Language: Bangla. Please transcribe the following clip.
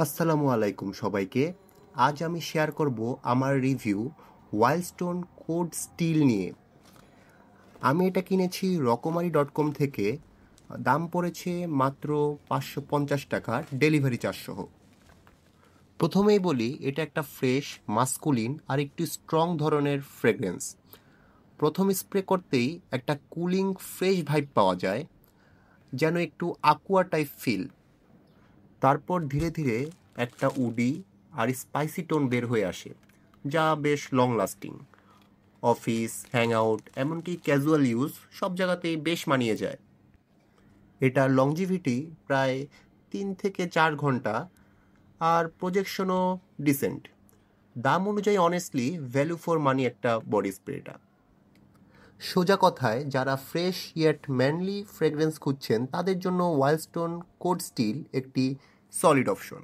আসসালামু আলাইকুম সবাইকে। আজ আমি শেয়ার করব আমার review wild stone code steel নিয়ে। আমি এটা কিনেছি রকমারি.কম থেকে। দাম পড়েছে মাত্র 550 টাকা, ডেলিভারি চার্জ সহ। প্রথমেই বলি, এটা একটা ফ্রেশ, মাস্কুলিন আর একটু স্ট্রং ধরনের ফ্রেগ্রেন্স। প্রথম স্প্রে করতেই একটা কুলিং ফ্রেশ ভাইব পাওয়া যায়, যেন একটু aqua টাইপ ফিল। তারপর ধীরে ধীরে একটা উডি আর স্পাইসি টোন বের হয়ে আসে, যা বেশ লং লাস্টিং। অফিস, হ্যাংআউট, এমনকি ক্যাজুয়াল ইউজ সব জায়গাতেই বেশ মানিয়ে যায়। এটার লংজিভিটি প্রায় 3 থেকে 4 ঘন্টা, আর প্রজেকশনও ডিসেন্ট। দাম অনুযায়ী অনেস্টলি ভ্যালু ফর মানি একটা বডি স্প্রেটা। সোজা কথায়, যারা ফ্রেশ ইয়েট ম্যানলি ফ্রেগরেন্স খুঁজছেন তাদের জন্য ওয়াইল্ড স্টোন কোড স্টিল একটি সলিড অপশন।